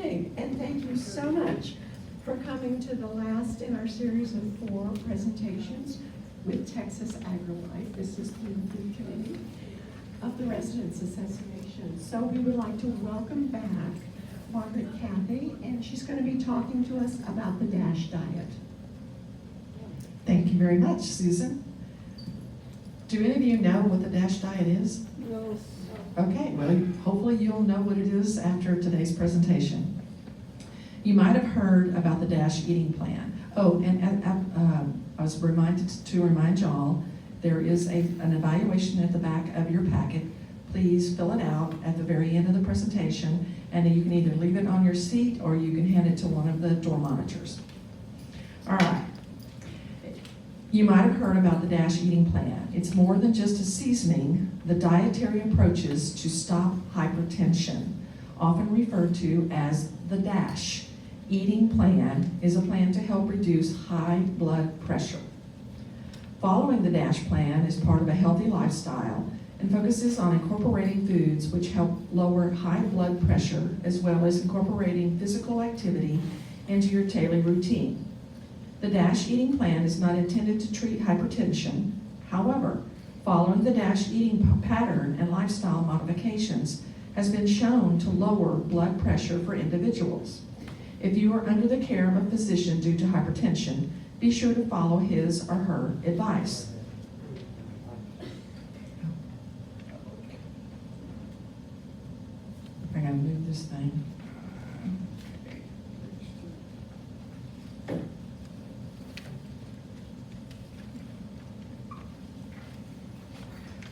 morning, and thank you so much for coming to the last in our series of 4 presentations with Texas AgriLIFE. This is through the Food Committee of the Residents Association. So we would like to welcome back Margaret Cathey, and she's going to be talking to us about the DASH diet. Thank you very much, Susan. Do any of you know what the DASH diet is? No. Okay, well, hopefully you'll know what it is after today's presentation. You might have heard about the DASH eating plan. Oh, and I was reminded to remind y'all, there is an evaluation at the back of your packet. Please fill it out at the very end of the presentation, and then you can either leave it on your seat or you can hand it to one of the door monitors. All right. You might have heard about the DASH eating plan. It's more than just a seasoning. The dietary approaches to stop hypertension, often referred to as the DASH eating plan, is a plan to help reduce high blood pressure. Following the DASH plan is part of a healthy lifestyle and focuses on incorporating foods which help lower high blood pressure, as well as incorporating physical activity into your daily routine. The DASH eating plan is not intended to treat hypertension. However, following the DASH eating pattern and lifestyle modifications has been shown to lower blood pressure for individuals. If you are under the care of a physician due to hypertension, be sure to follow his or her advice. I gotta move this thing.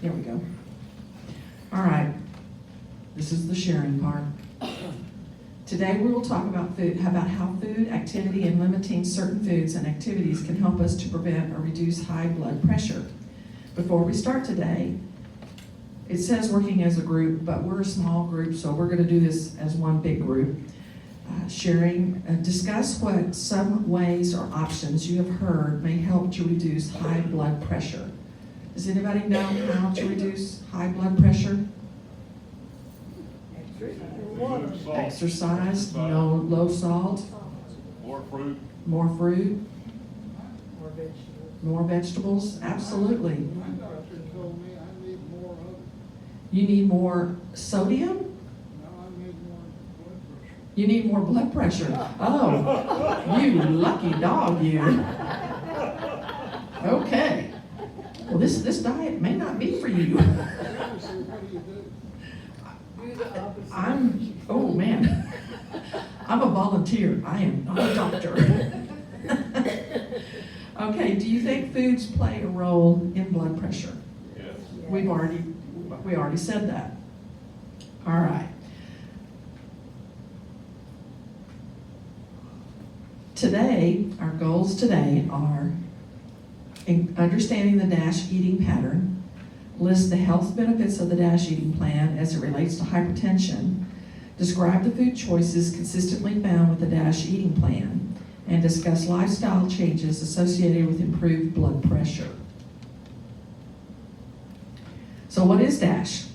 There we go. All right, this is the sharing part. Today we will talk about food, about how food, activity, and limiting certain foods and activities can help us to prevent or reduce high blood pressure. Before we start today, it says working as a group, but we're a small group, so we're going to do this as one big group. Discuss what some ways or options you have heard may help to reduce high blood pressure. Does anybody know how to reduce high blood pressure? Exercise, no low salt, More fruit. more fruit, More vegetables. more vegetables, absolutely. My doctor told me I need more of it. You need more sodium? No, I need more blood pressure. You need more blood pressure. Oh, you lucky dog, you. Okay. Well, this diet may not be for you. Seriously, what do you do? Do the opposite. Oh man, I'm a volunteer. I am not a doctor. Okay, do you think foods play a role in blood pressure? Yes. We already said that. All right. Today, our goals today are understanding the DASH eating pattern, list the health benefits of the DASH eating plan as it relates to hypertension, describe the food choices consistently found with the DASH eating plan, and discuss lifestyle changes associated with improved blood pressure. So what is DASH?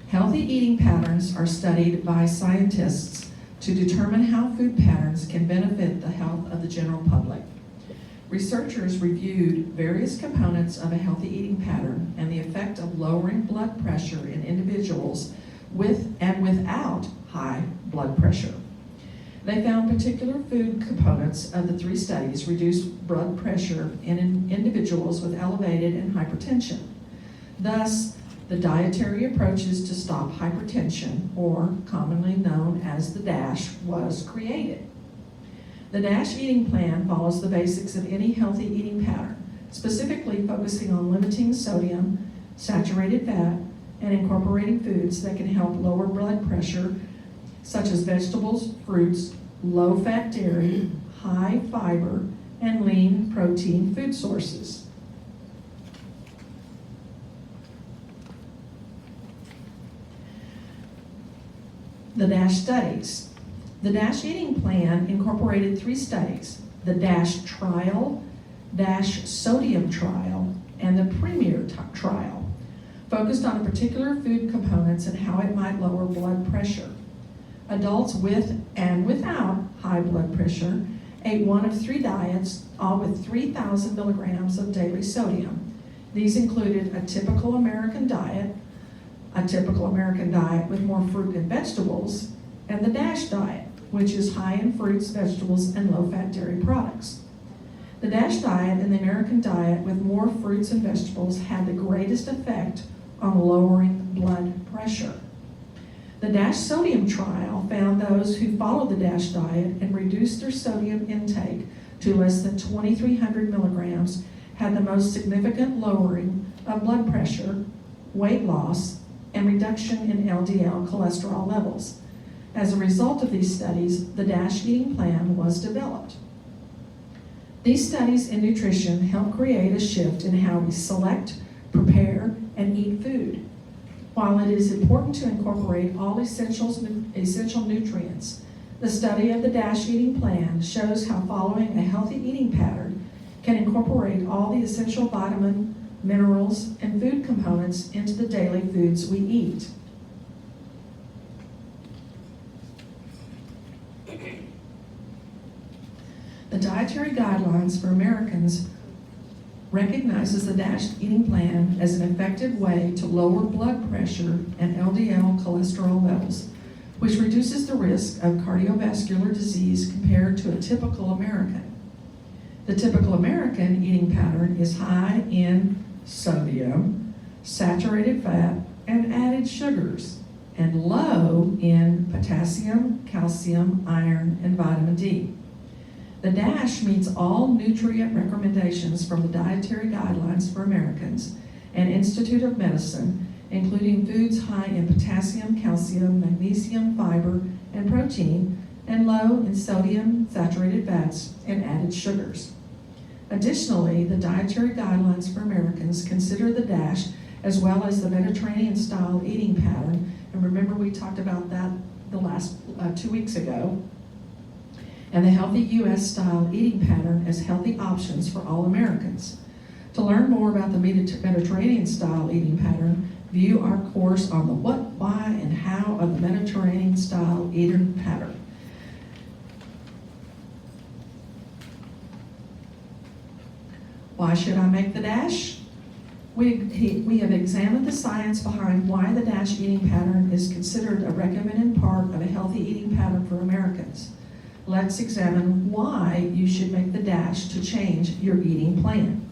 Healthy eating patterns are studied by scientists to determine how food patterns can benefit the health of the general public. Researchers reviewed various components of a healthy eating pattern and the effect of lowering blood pressure in individuals with and without high blood pressure. They found particular food components of the 3 studies reduced blood pressure in individuals with elevated and hypertension. Thus, the dietary approaches to stop hypertension, or commonly known as the DASH, was created. The DASH eating plan follows the basics of any healthy eating pattern, specifically focusing on limiting sodium, saturated fat, and incorporating foods that can help lower blood pressure, such as vegetables, fruits, low-fat dairy, high fiber, and lean protein food sources. The DASH studies. The DASH eating plan incorporated 3 studies: the DASH trial, DASH sodium trial, and the premier trial, focused on particular food components and how it might lower blood pressure. Adults with and without high blood pressure ate one of 3 diets, all with 3,000 milligrams of daily sodium. These included a typical American diet with more fruit and vegetables, and the DASH diet, which is high in fruits, vegetables, and low-fat dairy products. The DASH diet and the American diet with more fruits and vegetables had the greatest effect on lowering blood pressure. The DASH sodium trial found those who followed the DASH diet and reduced their sodium intake to less than 2,300 milligrams had the most significant lowering of blood pressure, weight loss, and reduction in LDL cholesterol levels. As a result of these studies, the DASH eating plan was developed. These studies in nutrition help create a shift in how we select, prepare, and eat food. While it is important to incorporate all essential nutrients, the study of the DASH eating plan shows how following a healthy eating pattern can incorporate all the essential vitamin, minerals, and food components into the daily foods we eat. The Dietary Guidelines for Americans recognizes the DASH eating plan as an effective way to lower blood pressure and LDL cholesterol levels, which reduces the risk of cardiovascular disease compared to a typical American. The typical American eating pattern is high in sodium, saturated fat, and added sugars, and low in potassium, calcium, iron, and vitamin D. The DASH meets all nutrient recommendations from the Dietary Guidelines for Americans and Institute of Medicine, including foods high in potassium, calcium, magnesium, fiber, and protein, and low in sodium, saturated fats, and added sugars. Additionally, the Dietary Guidelines for Americans consider the DASH as well as the Mediterranean-style eating pattern, and remember we talked about that the last 2 weeks ago, and the healthy U.S.-style eating pattern as healthy options for all Americans. To learn more about the Mediterranean-style eating pattern, view our course on the what, why, and how of the Mediterranean-style eating pattern. Why should I make the DASH? We have examined the science behind why the DASH eating pattern is considered a recommended part of a healthy eating pattern for Americans. Let's examine why you should make the DASH to change your eating plan.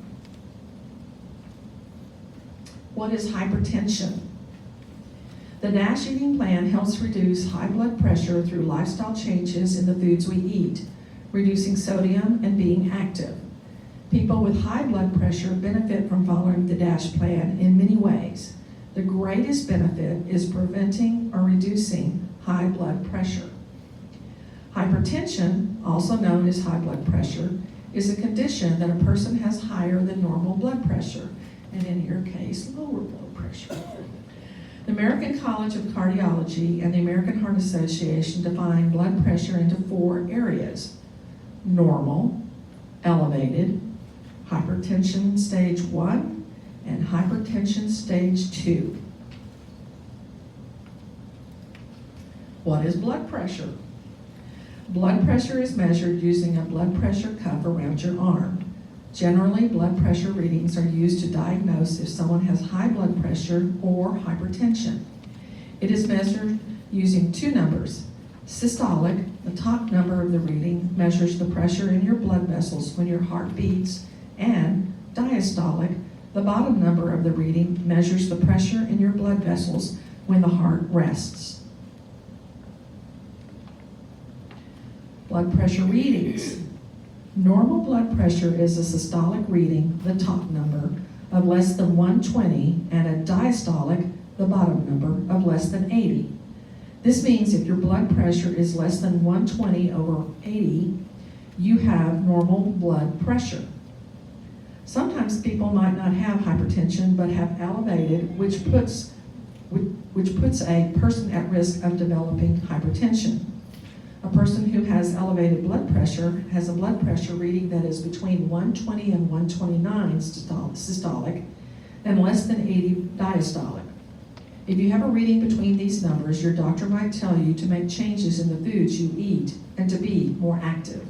What is hypertension? The DASH eating plan helps reduce high blood pressure through lifestyle changes in the foods we eat, reducing sodium and being active. People with high blood pressure benefit from following the DASH plan in many ways. The greatest benefit is preventing or reducing high blood pressure. Hypertension, also known as high blood pressure, is a condition that a person has higher than normal blood pressure, and in your case, lower blood pressure. The American College of Cardiology and the American Heart Association define blood pressure into 4 areas: normal, elevated, hypertension stage 1, and hypertension stage 2. What is blood pressure? Blood pressure is measured using a blood pressure cuff around your arm. Generally, blood pressure readings are used to diagnose if someone has high blood pressure or hypertension. It is measured using 2 numbers. Systolic, the top number of the reading, measures the pressure in your blood vessels when your heart beats, and diastolic, the bottom number of the reading, measures the pressure in your blood vessels when the heart rests. Blood pressure readings. Normal blood pressure is a systolic reading, the top number, of less than 120, and a diastolic, the bottom number, of less than 80. This means if your blood pressure is less than 120 over 80, you have normal blood pressure. Sometimes people might not have hypertension but have elevated, which puts a person at risk of developing hypertension. A person who has elevated blood pressure has a blood pressure reading that is between 120 and 129 systolic and less than 80 diastolic. If you have a reading between these numbers, your doctor might tell you to make changes in the foods you eat and to be more active.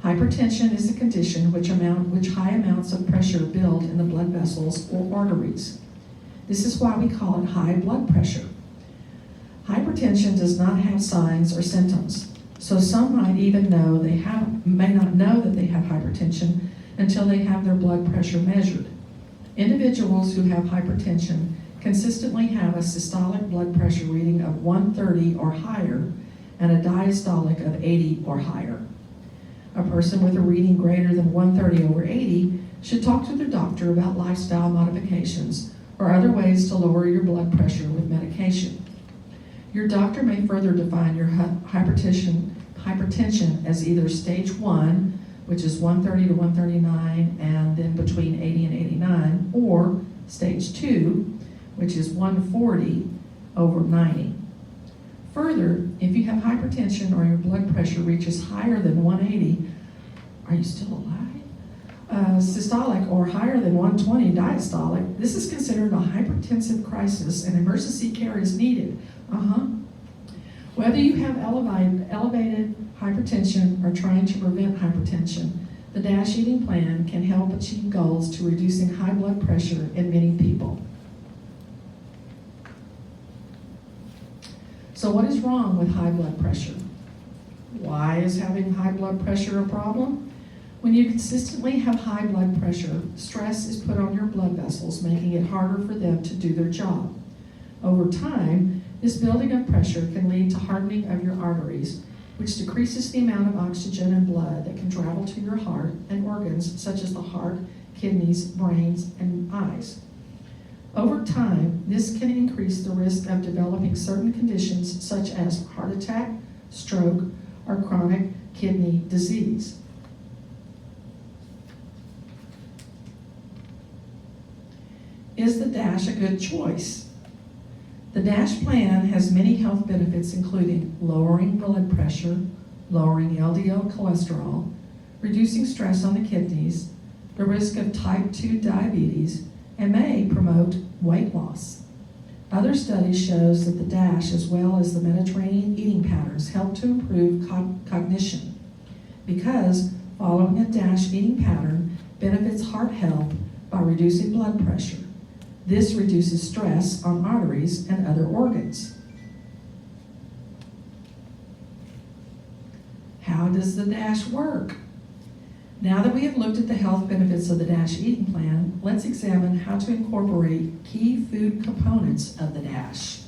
Hypertension is a condition which high amounts of pressure build in the blood vessels or arteries. This is why we call it high blood pressure. Hypertension does not have signs or symptoms, so some might even may not know that they have hypertension until they have their blood pressure measured. Individuals who have hypertension consistently have a systolic blood pressure reading of 130 or higher and a diastolic of 80 or higher. A person with a reading greater than 130 over 80 should talk to their doctor about lifestyle modifications or other ways to lower your blood pressure with medication. Your doctor may further define your hypertension as either stage 1, which is 130 to 139 and then between 80 and 89, or stage 2, which is 140 over 90. Further, if you have hypertension or your blood pressure reaches higher than 180, are you still alive? Systolic or higher than 120 diastolic, this is considered a hypertensive crisis and emergency care is needed. Whether you have elevated hypertension or trying to prevent hypertension, the DASH eating plan can help achieve goals to reducing high blood pressure in many people. So what is wrong with high blood pressure? Why is having high blood pressure a problem? When you consistently have high blood pressure, stress is put on your blood vessels, making it harder for them to do their job. Over time, this building of pressure can lead to hardening of your arteries, which decreases the amount of oxygen and blood that can travel to your heart and organs such as the heart, kidneys, brains, and eyes. Over time, this can increase the risk of developing certain conditions such as heart attack, stroke, or chronic kidney disease. Is the DASH a good choice? The DASH plan has many health benefits, including lowering blood pressure, lowering LDL cholesterol, reducing stress on the kidneys, the risk of type 2 diabetes, and may promote weight loss. Other studies shows that the DASH, as well as the Mediterranean eating patterns, help to improve cognition because following a DASH eating pattern benefits heart health by reducing blood pressure. This reduces stress on arteries and other organs. How does the DASH work? Now that we have looked at the health benefits of the DASH eating plan, let's examine how to incorporate key food components of the DASH.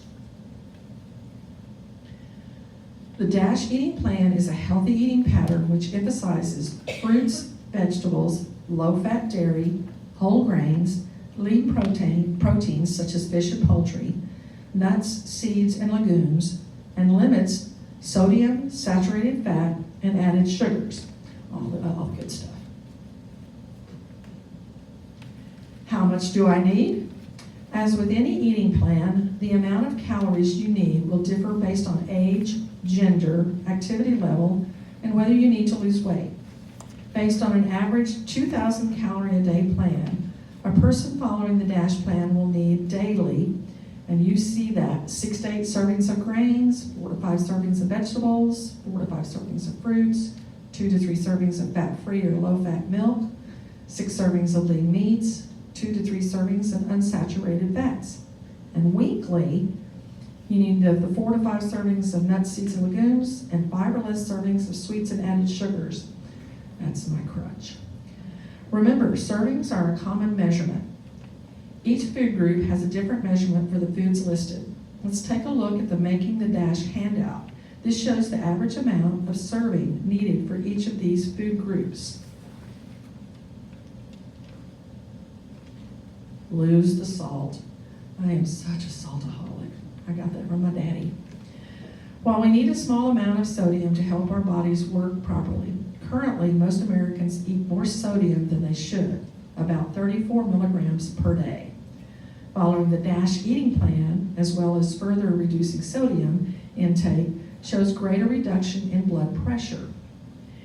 The DASH eating plan is a healthy eating pattern which emphasizes fruits, vegetables, low-fat dairy, whole grains, lean proteins such as fish and poultry, nuts, seeds, and legumes, and limits sodium, saturated fat, and added sugars. All good stuff. How much do I need? As with any eating plan, the amount of calories you need will differ based on age, gender, activity level, and whether you need to lose weight. Based on an average 2,000 calorie a day plan, a person following the DASH plan will need daily, and you see that, 6 to 8 servings of grains, 4 to 5 servings of vegetables, 4 to 5 servings of fruits, 2 to 3 servings of fat-free or low-fat milk, 6 servings of lean meats, 2 to 3 servings of unsaturated fats. And weekly, you need the 4 to 5 servings of nuts, seeds, and legumes, and 5 or less servings of sweets and added sugars. That's my crutch. Remember, servings are a common measurement. Each food group has a different measurement for the foods listed. Let's take a look at the Making the DASH handout. This shows the average amount of serving needed for each of these food groups. Lose the salt. I am such a saltaholic. I got that from my daddy. While we need a small amount of sodium to help our bodies work properly, currently most Americans eat more sodium than they should, about 34 milligrams per day. Following the DASH eating plan, as well as further reducing sodium intake, shows greater reduction in blood pressure.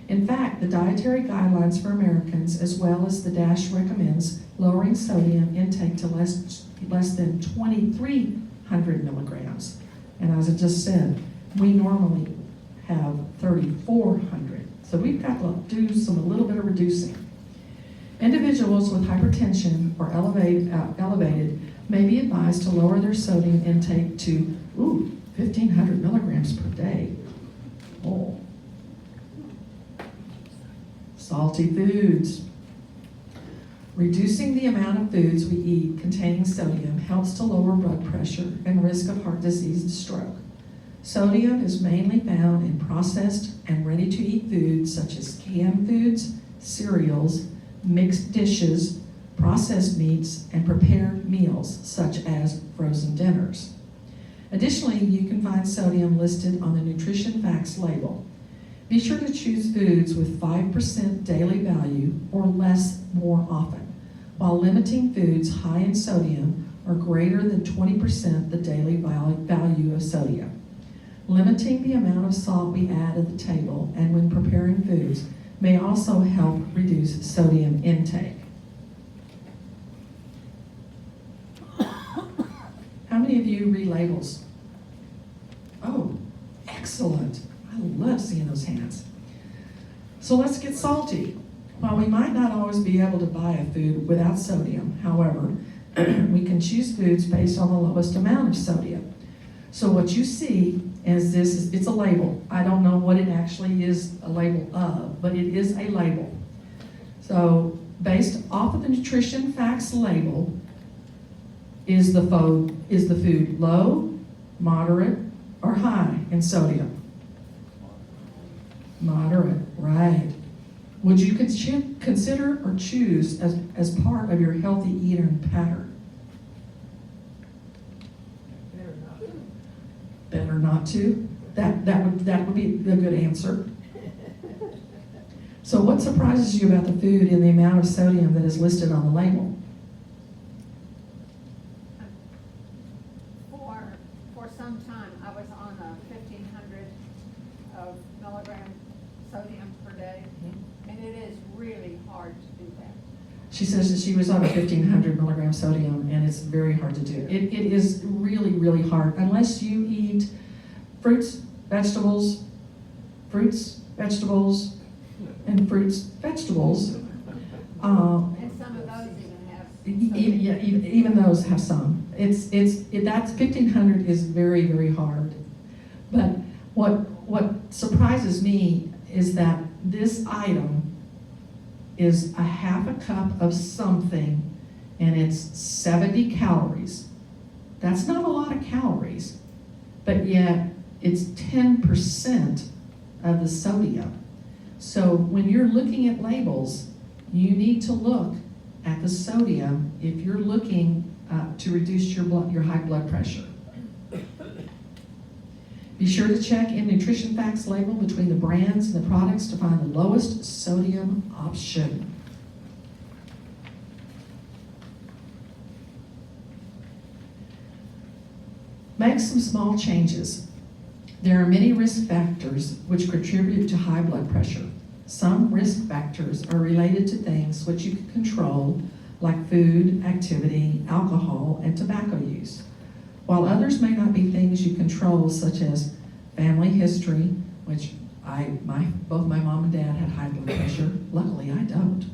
In fact, the dietary guidelines for Americans, as well as the DASH, recommends lowering sodium intake to less than 23 1,500 milligrams. And as I just said, we normally have 3,400. So we've got to do a little bit of reducing. Individuals with hypertension or elevated may be advised to lower their sodium intake to 1,500 milligrams per day. Oh. Salty foods. Reducing the amount of foods we eat containing sodium helps to lower blood pressure and risk of heart disease and stroke. Sodium is mainly found in processed and ready-to-eat foods such as canned foods, cereals, mixed dishes, processed meats, and prepared meals such as frozen dinners. Additionally, you can find sodium listed on the nutrition facts label. Be sure to choose foods with 5% daily value or less more often, while limiting foods high in sodium or greater than 20% the daily value of sodium. Limiting the amount of salt we add at the table and when preparing foods may also help reduce sodium intake. How many of you read labels? Oh, excellent. I love seeing those hands. So let's get salty. While we might not always be able to buy a food without sodium, however, we can choose foods based on the lowest amount of sodium. So what you see is it's a label. I don't know what it actually is a label of, but it is a label. So based off of the nutrition facts label, is the food low, moderate, or high in sodium? Moderate, right. Would you consider or choose as part of your healthy eating pattern? Better not to. That would be a good answer. So what surprises you about the food and the amount of sodium that is listed on the label? For some time, I was on a 1,500 milligram sodium per day, and it is really hard to do that. She says that she was on a 1,500 milligram sodium, and it's very hard to do. It is really, really hard unless you eat fruits, vegetables, and fruits, vegetables. And some of those even have. Even those have some. That's 1,500 is very, very hard. But what surprises me is that this item is a half a cup of something, and it's 70 calories. That's not a lot of calories, but yet it's 10% of the sodium. So when you're looking at labels, you need to look at the sodium if you're looking to reduce your high blood pressure. Be sure to check in nutrition facts label between the brands and the products to find the lowest sodium option. Make some small changes. There are many risk factors which contribute to high blood pressure. Some risk factors are related to things which you can control, like food, activity, alcohol, and tobacco use, while others may not be things you control, such as family history, which both my mom and dad had high blood pressure. Luckily, I don't.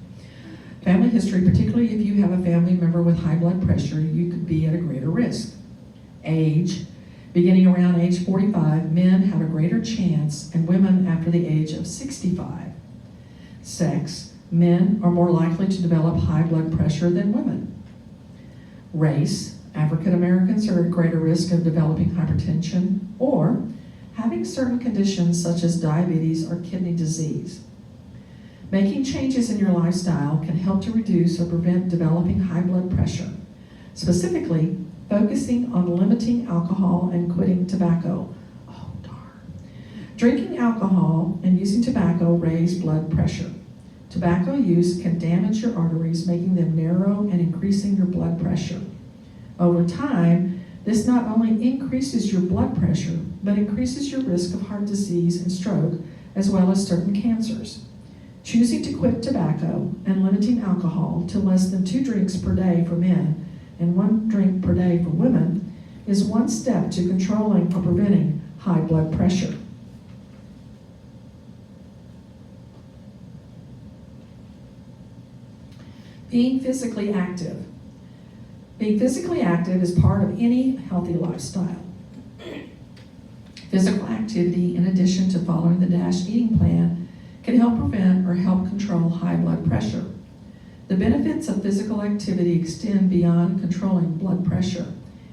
Family history, particularly if you have a family member with high blood pressure, you could be at a greater risk. Age. Beginning around age 45, men have a greater chance, and women after the age of 65. Sex. Men are more likely to develop high blood pressure than women. Race. African Americans are at greater risk of developing hypertension or having certain conditions such as diabetes or kidney disease. Making changes in your lifestyle can help to reduce or prevent developing high blood pressure. Specifically, focusing on limiting alcohol and quitting tobacco. Oh, darn. Drinking alcohol and using tobacco raise blood pressure. Tobacco use can damage your arteries, making them narrow and increasing your blood pressure. Over time, this not only increases your blood pressure, but increases your risk of heart disease and stroke, as well as certain cancers. Choosing to quit tobacco and limiting alcohol to less than 2 drinks per day for men and 1 drink per day for women is one step to controlling or preventing high blood pressure. Being physically active. Being physically active is part of any healthy lifestyle. Physical activity, in addition to following the DASH eating plan, can help prevent or help control high blood pressure. The benefits of physical activity extend beyond controlling blood pressure.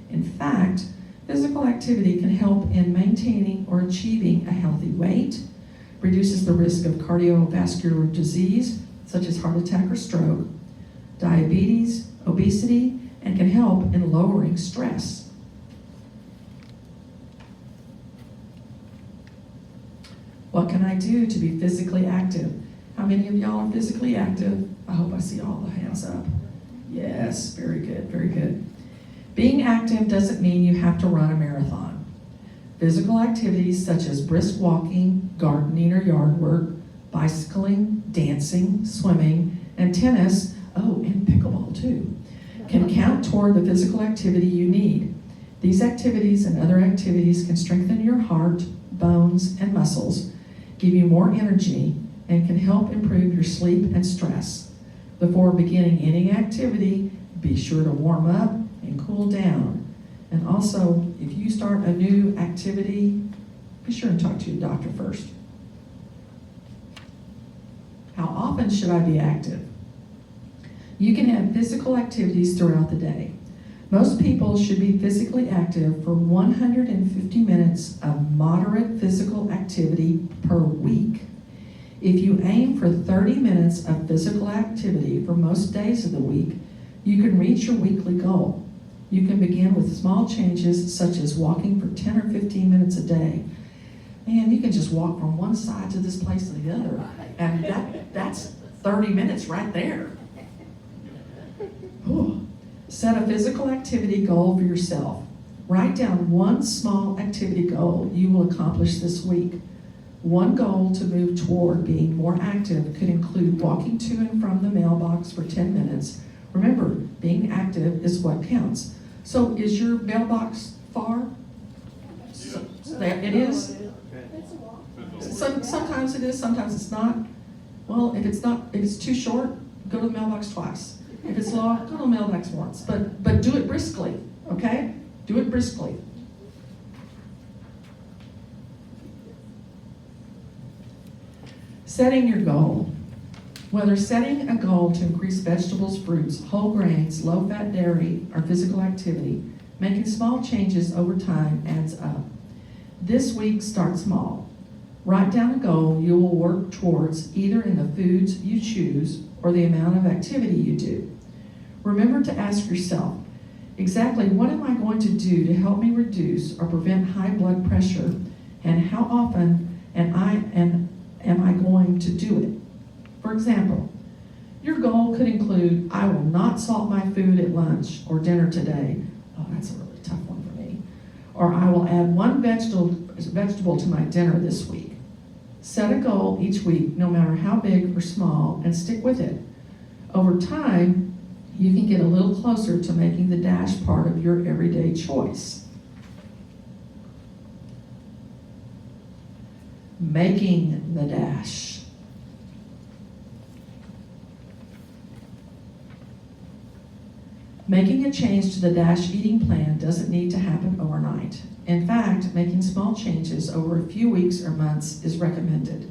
In fact, physical activity can help in maintaining or achieving a healthy weight, reduces the risk of cardiovascular disease, such as heart attack or stroke, diabetes, obesity, and can help in lowering stress. What can I do to be physically active? How many of y'all are physically active? I hope I see all the hands up. Yes, very good, very good. Being active doesn't mean you have to run a marathon. Physical activities such as brisk walking, gardening or yard work, bicycling, dancing, swimming, and tennis, and pickleball too, can count toward the physical activity you need. These activities and other activities can strengthen your heart, bones, and muscles, give you more energy, and can help improve your sleep and stress. Before beginning any activity, be sure to warm up and cool down. And also, if you start a new activity, be sure and talk to your doctor first. How often should I be active? You can have physical activities throughout the day. Most people should be physically active for 150 minutes of moderate physical activity per week. If you aim for 30 minutes of physical activity for most days of the week, you can reach your weekly goal. You can begin with small changes such as walking for 10 or 15 minutes a day. And you can just walk from one side to this place to the other. And that's 30 minutes right there. Ooh. Set a physical activity goal for yourself. Write down one small activity goal you will accomplish this week. One goal to move toward being more active could include walking to and from the mailbox for 10 minutes. Remember, being active is what counts. So is your mailbox far? There it is? Sometimes it is, sometimes it's not. Well, if it's too short, go to the mailbox twice. If it's long, go to the mailbox once. But do it briskly, okay? Do it briskly. Setting your goal. Whether setting a goal to increase vegetables, fruits, whole grains, low-fat dairy, or physical activity, making small changes over time adds up. This week, start small. Write down a goal you will work towards either in the foods you choose or the amount of activity you do. Remember to ask yourself, exactly what am I going to do to help me reduce or prevent high blood pressure, and how often am I going to do it? For example, your goal could include, I will not salt my food at lunch or dinner today. Oh, that's a really tough one for me. Or I will add one vegetable to my dinner this week. Set a goal each week, no matter how big or small, and stick with it. Over time, you can get a little closer to making the DASH part of your everyday choice. Making the DASH. Making a change to the DASH eating plan doesn't need to happen overnight. In fact, making small changes over a few weeks or months is recommended.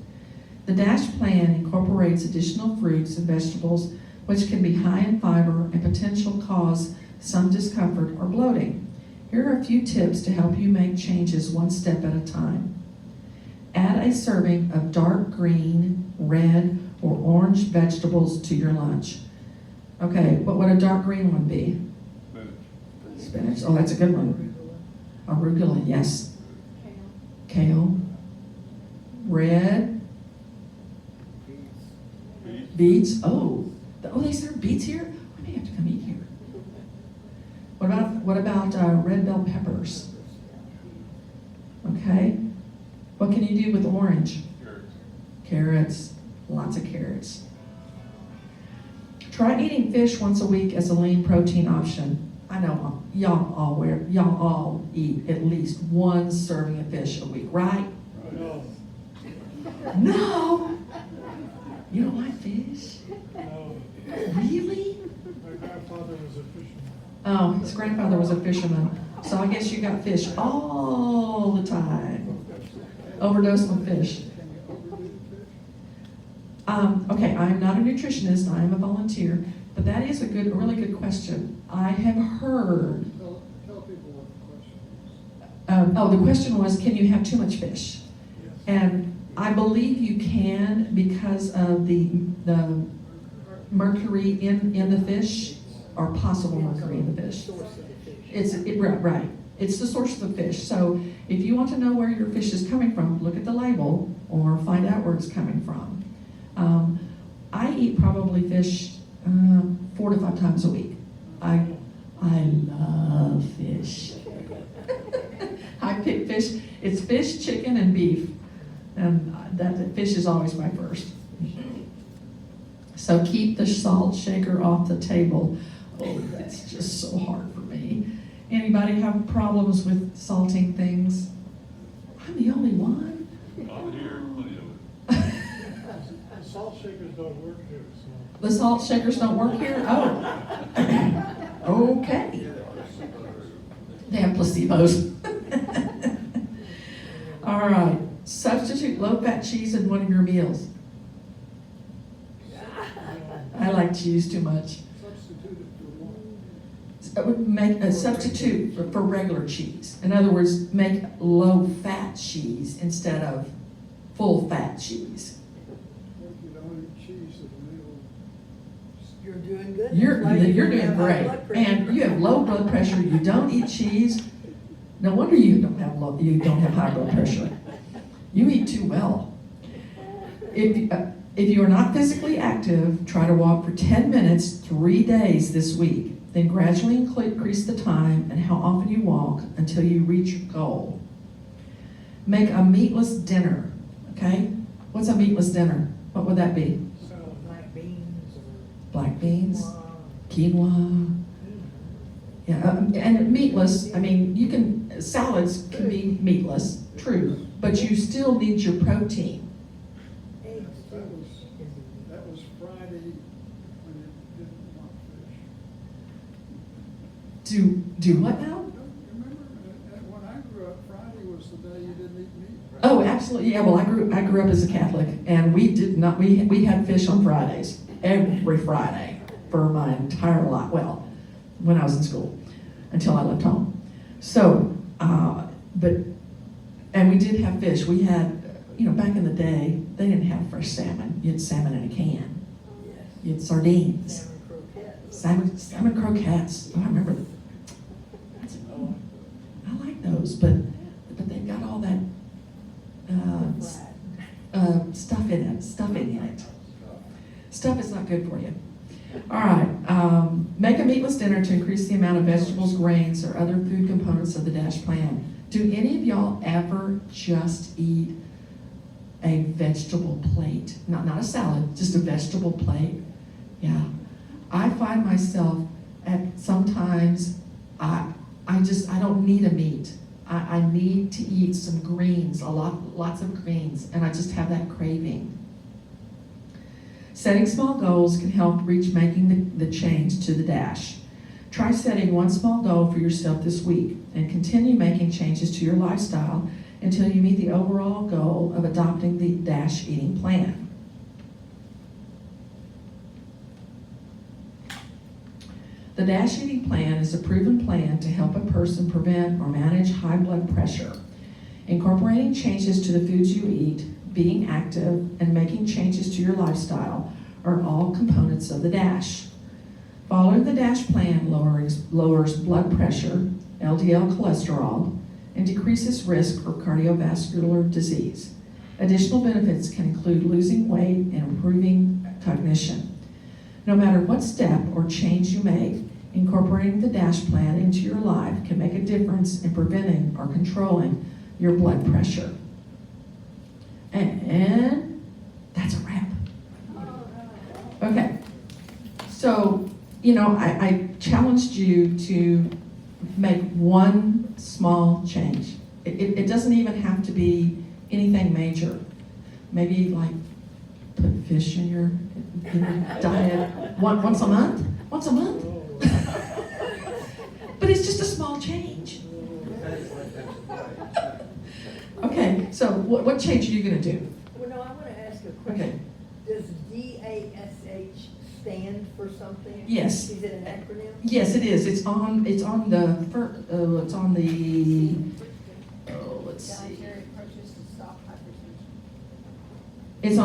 The DASH plan incorporates additional fruits and vegetables which can be high in fiber and potentially cause some discomfort or bloating. Here are a few tips to help you make changes one step at a time. Add a serving of dark green, red, or orange vegetables to your lunch. Okay, what would a dark green one be? Spinach. Oh, that's a good one. Arugula, yes. Kale. Red. Beets. Oh, they serve beets here? I may have to come eat here. What about red bell peppers? Okay. What can you do with orange? Carrots. Lots of carrots. Try eating fish once a week as a lean protein option. I know y'all all eat at least one serving of fish a week, right? No, No! You don't like fish? no. Really? My grandfather was a fisherman. Oh, his grandfather was a fisherman, so I guess you got fish all the time. Overdose on fish. Can you overdo the fish? Okay, I am not a nutritionist, I am a volunteer, but that is a really good question. I have heard, Tell people what the question is. the question was, can you have too much fish? Yes. And I believe you can because of the mercury in the fish, or possible mercury in the fish. Source of the fish. Right. It's the source of the fish. So if you want to know where your fish is coming from, look at the label or find out where it's coming from. I eat probably fish 4 to 5 times a week. I love fish. I pick fish. It's fish, chicken, and beef. And that fish is always my first. So keep the salt shaker off the table. Oh, that's just so hard for me. Anybody have problems with salting things? I'm the only one. Not here, plenty of it. The salt shakers don't work here, so. The salt shakers don't work here? Oh. Okay. They have placebos. All right. Substitute low-fat cheese in one of your meals. I like cheese too much. Substitute it for what? I would make a substitute for regular cheese. In other words, make low-fat cheese instead of full-fat cheese. If you don't eat cheese at a meal, You're doing good. You're That's why you doing have high great, blood pressure. and you have low blood pressure. You don't eat cheese. No wonder you don't have high blood pressure. You eat too well. If you are not physically active, try to walk for 10 minutes 3 days this week. Then gradually increase the time and how often you walk until you reach your goal. Make a meatless dinner. Okay? What's a meatless dinner? What would that be? salad. Black beans or. Black beans, quinoa. quinoa. Yeah, and meatless, I mean, salads can be meatless, true, but you still need your protein. Eggs That too. was, that was Friday when you didn't want fish. Do what now? Don't you remember, when I grew up, Friday was the day you didn't eat meat. Oh, absolutely, yeah, well, I grew up as a Catholic, and we did not, we had fish on Fridays, every Friday, for my entire life, well, when I was in school, until I left home. So, and we did have fish. We had, back in the day, they didn't have fresh salmon. You had salmon in a can. Yes. You had sardines, Salmon croquettes. salmon croquettes. Oh, I remember them. I like those, but they've got all that stuffing in it. Stuff is not good for you. All right, make a meatless dinner to increase the amount of vegetables, grains, or other food components of the DASH plan. Do any of y'all ever just eat a vegetable plate? Not a salad, just a vegetable plate? Yeah. I find myself sometimes, I don't need a meat. I need to eat some greens, lots of greens, and I just have that craving. Setting small goals can help reach making the change to the DASH. Try setting one small goal for yourself this week and continue making changes to your lifestyle until you meet the overall goal of adopting the DASH eating plan. The DASH eating plan is a proven plan to help a person prevent or manage high blood pressure. Incorporating changes to the foods you eat, being active, and making changes to your lifestyle are all components of the DASH. Following the DASH plan lowers blood pressure, LDL cholesterol, and decreases risk for cardiovascular disease. Additional benefits can include losing weight and improving cognition. No matter what step or change you make, incorporating the DASH plan into your life can make a difference in preventing or controlling your blood pressure. And that's a wrap. Okay, so, you know, I challenged you to make one small change. It doesn't even have to be anything major. Maybe like put fish in your diet once a month. Once a month. But it's just a small change. Okay, so what change are you going to do? Well, no, I want to ask a Okay. question. Does DASH stand for something? Yes. Is it an acronym? Yes, it is. It's on the let's see. Dietary approaches to stop hypertension. It's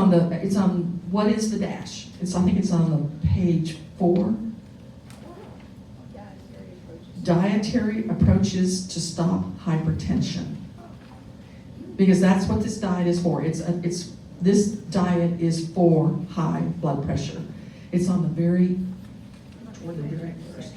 on what is the dash? I think it's on the page 4. Dietary approaches to stop hypertension. Because that's what this diet is for. This diet is for high blood pressure. It's on the very first.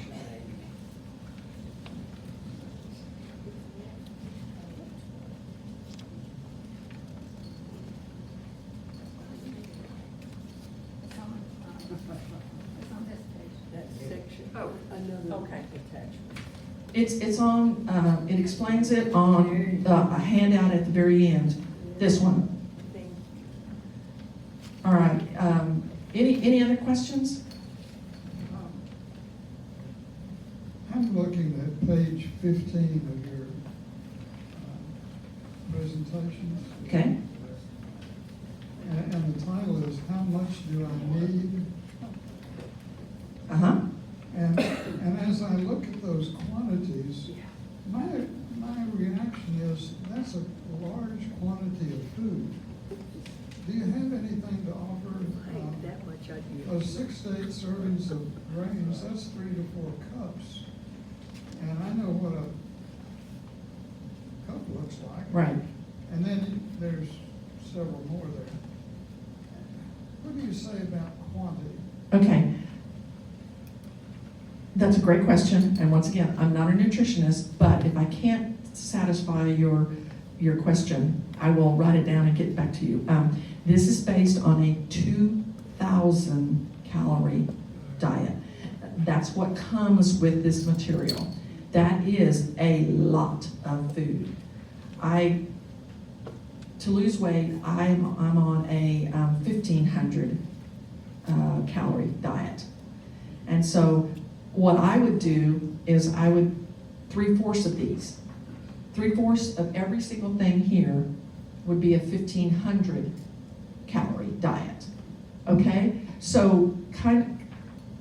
It's on this page. That section? Oh, Another okay. attachment. It's on, it explains it on a handout at the very end. This one. Thank you. All right. Any other questions? I'm looking at page 15 of your presentations. Okay. And the title is, How Much Do I Need? Uh-huh. And as I look at those quantities, my reaction is, that's a large quantity of food. Do you have anything to offer? Right, that much I'd be. Those 6 to 8 servings of grains, that's 3 to 4 cups. And I know what a cup looks like. Right. And then there's several more there. What do you say about quantity? Okay. That's a great question, and once again, I'm not a nutritionist, but if I can't satisfy your question, I will write it down and get back to you. This is based on a 2,000 calorie diet. That's what comes with this material. That is a lot of food. To lose weight, I'm on a 1,500 calorie diet, and so what I would do is I would 3/4 of these. 3/4 of every single thing here would be a 1,500 calorie diet. Okay? So kind of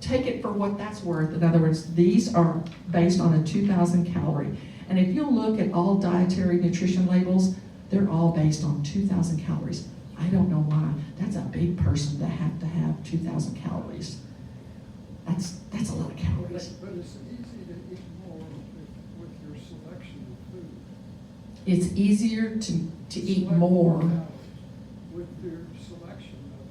take it for what that's worth. In other words, these are based on a 2,000 calorie. And if you look at all dietary nutrition labels, they're all based on 2,000 calories. I don't know why. That's a big person to have 2,000 calories. That's a lot of calories. But it's easy to eat more with your selection of food. It's easier to eat Select more. calories with your selection of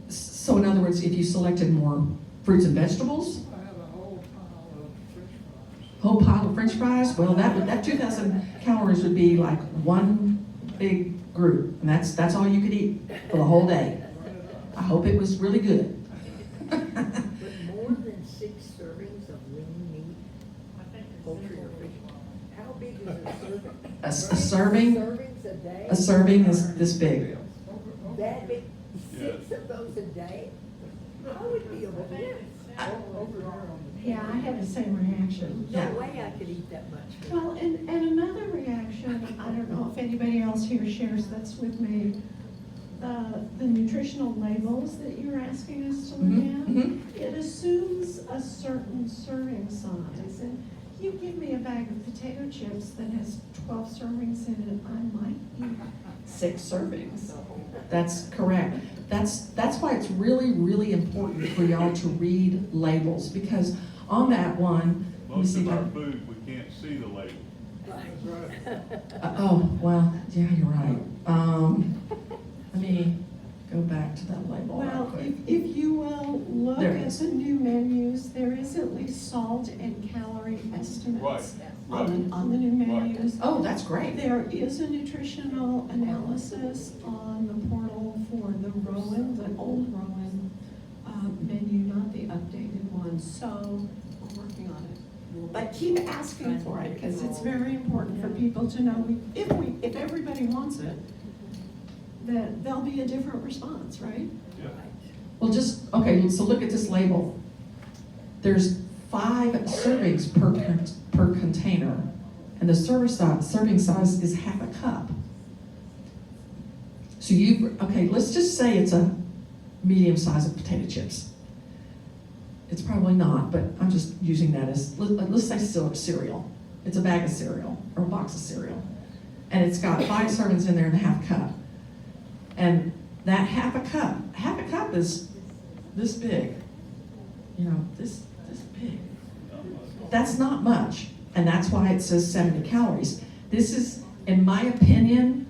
foods. So in other words, if you selected more fruits and vegetables, I have a whole pile of French fries. whole pile of French fries, well, that 2,000 calories would be like one big group, and that's all you could eat for the whole day. I hope it was really good. But more than 6 servings of lean meat, poultry or fish, how big is a serving? A serving, Servings a day? a serving is this big. That big, 6 of those a day? I would be able to, Over there on the. Yeah, I had the same reaction. no Yeah. way I could eat that much. Well, and another reaction, I don't know if anybody else here shares this with me, the nutritional labels that you're asking us to look Mhm, at, mhm. it assumes a certain serving size. And you give me a bag of potato chips that has 12 servings in it, I might eat 6 servings. That's correct. That's why it's really, really important for y'all to read labels, because on that one, let me Most see of if I our food, we can't see the label. oh, well, yeah, you're right. Let me go back to that label real Well, quick. if you will look There it at is. the new menus, there is at least salt and calorie estimates Right, on the new Right. menus. Oh, that's great. There is a nutritional analysis on the portal for the Rowan, the old Rowan menu, not the updated one. So we're working on it. But keep asking for it, because it's very important for people to know, if everybody wants it, that there'll be a different response, right? Yeah. Well, okay, so look at this label. There's 5 servings per container, and the serving size is half a cup. So okay, let's just say it's a medium size of potato chips. It's probably not, but I'm just using that as, let's say cereal. It's a bag of cereal, or a box of cereal. And it's got 5 servings in there and a half cup. And that half a cup is this big. You know, this big. That's not much, and that's why it says 70 calories. This is, in my opinion,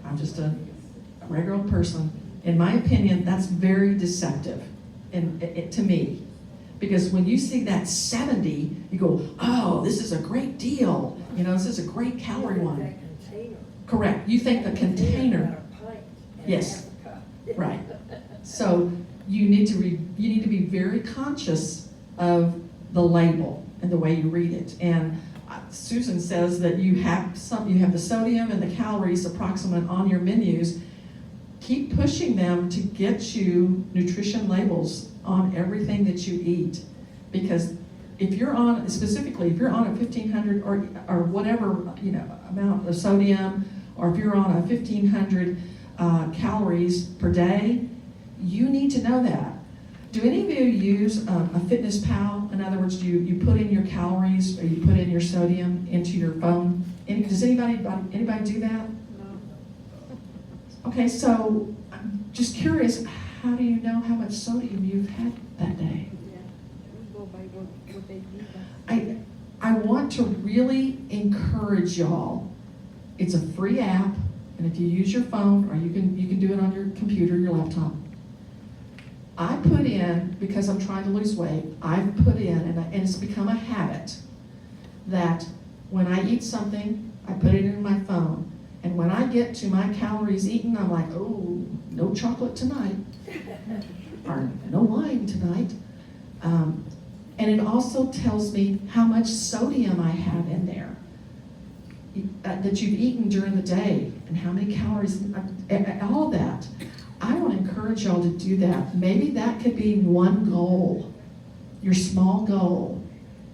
I'm just a regular person, in my opinion, that's very deceptive to me. Because when you see that 70, you go, oh, this is a great deal. You know, this is a great calorie one. That container. Correct, you think the container. Got a pint and Yes. half a cup. Right. So you need to be very conscious of the label and the way you read it. And Susan says that you have the sodium and the calories approximate on your menus. Keep pushing them to get you nutrition labels on everything that you eat, because if you're on a 1,500 or whatever amount of sodium, or if you're on a 1,500 calories per day, you need to know that. Do any of you use a Fitness Pal? In other words, do you put in your calories or you put in your sodium into your phone? Does anybody do that? No. Okay, so I'm just curious, how do you know how much sodium you've had that day? Yeah, we go by what they give us. I want to really encourage y'all. It's a free app, and if you use your phone, or you can do it on your computer, your laptop. I put in, because I'm trying to lose weight, I've put in, and it's become a habit, that when I eat something, I put it in my phone. And when I get to my calories eaten, I'm like, oh, no chocolate tonight, or no wine tonight. And it also tells me how much sodium I have in there, that you've eaten during the day, and how many calories, all that. I want to encourage y'all to do that. Maybe that could be one goal. Your small goal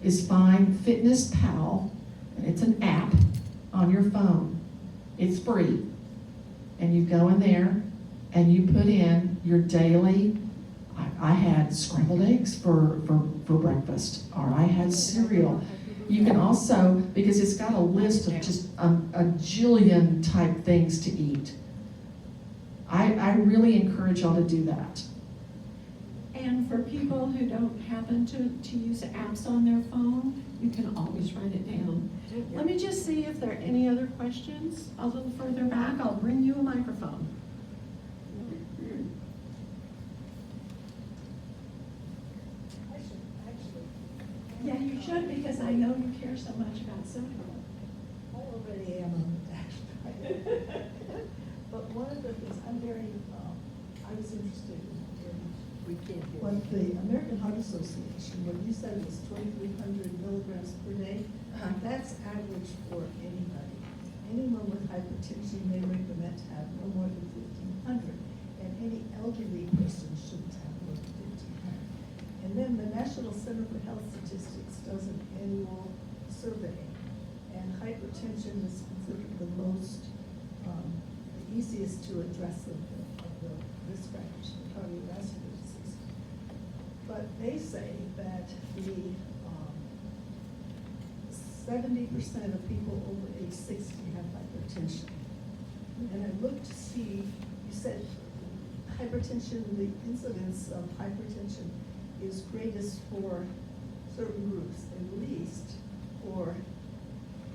is find Fitness Pal, and it's an app on your phone. It's free. And you go in there and you put in your daily, I had scrambled eggs for breakfast, or I had cereal. You can also, because it's got a list of just a jillion type things to eat. I really encourage y'all to do that. And for people who don't happen to use apps on their phone, you can always write it down. Let me just see if there are any other questions. A little further back, I'll bring you a microphone. Yeah, you should, because I know you care so much about sodium. I already am on the dash. But one of the things, I was interested in We can't hear. what the American Heart Association, what you said was 2,300 milligrams per day. That's average for anybody. Anyone with hypertension may recommend to have no more than 1,500, and any elderly person shouldn't have more than 1,500. And then the National Center for Health Statistics does an annual survey, and hypertension is considered the the easiest to address of the risk factors for cardiovascular disease. But they say that the 70% of people over age 60 have hypertension. And I looked to see, you said hypertension, the incidence of hypertension is greatest for certain groups, and least for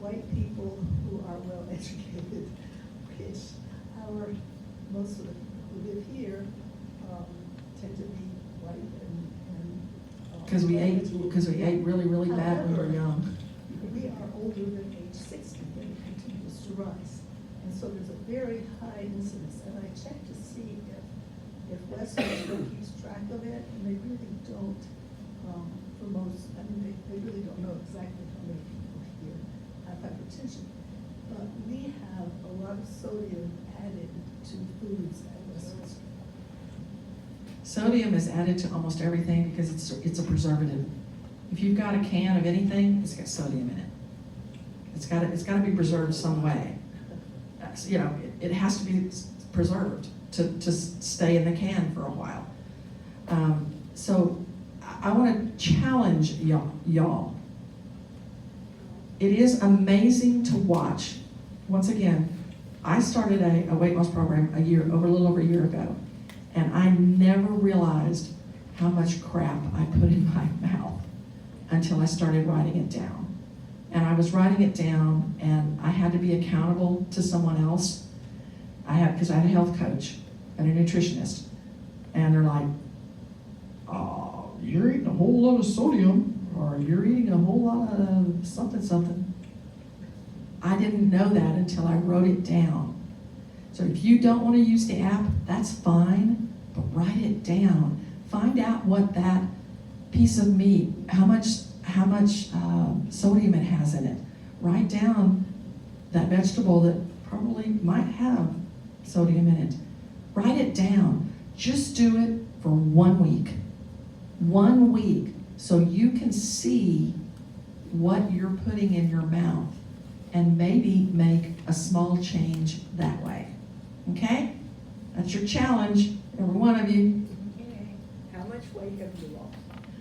white people who are well educated, which most of the people who live here tend to be white and Because we ate really, really bad when we were young. we are older than age 60, and it continues to rise. And so there's a very high incidence, and I checked to see if Westminster keeps track of it, and they really don't. For for most, I mean, they really don't know exactly how many people here have hypertension. But we have a lot of sodium added to foods at Westminster. Sodium is added to almost everything because it's a preservative. If you've got a can of anything, it's got sodium in it. It's got to be preserved some way. You know, it has to be preserved to stay in the can for a while. So I want to challenge y'all. It is amazing to watch. Once again, I started a weight loss program a little over a year ago, and I never realized how much crap I put in my mouth until I started writing it down. And I was writing it down, and I had to be accountable to someone else. Because I had a health coach and a nutritionist, and they're like, "Oh, you're eating a whole lot of sodium, or you're eating a whole lot of something." I didn't know that until I wrote it down. So if you don't want to use the app, that's fine, but write it down. Find out what that piece of meat, how much sodium it has in it. Write down that vegetable that probably might have sodium in it. Write it down. Just do it for 1 week. 1 week, so you can see what you're putting in your mouth and maybe make a small change that way. Okay? That's your challenge, every one of you. How much weight have you lost?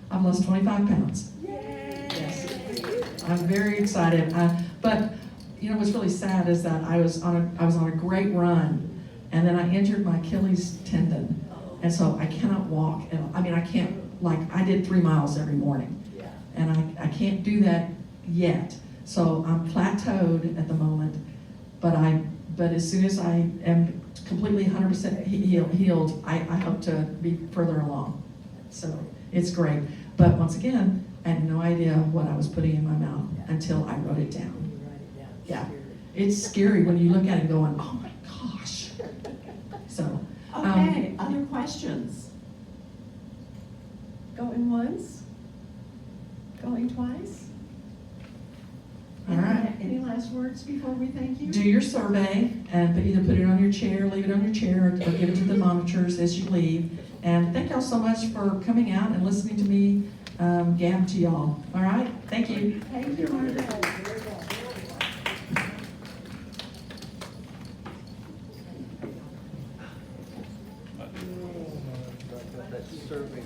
I've lost 25 pounds. Yay! Yes. I'm very excited. But you know what's really sad is that I was on a great run, and then I injured my Achilles tendon, and so I cannot walk. And I can't, I did 3 miles every morning, Yeah. and I can't do that yet. So I'm plateaued at the moment, but as soon as I am completely 100% healed, I hope to be further along. So it's great. But once again, I had no idea what I was putting in my mouth until I wrote it down. When you write it down, it's Yeah. scary. It's scary when you look at it going, oh my gosh. So, Okay, other questions? Going once? Going twice? all right. Any last words before we thank you? Do your survey and either put it on your chair, leave it on your chair, or give it to the monitors as you leave. And thank y'all so much for coming out and listening to me gab to y'all. All right? Thank you. Thank you, Margaret. That survey,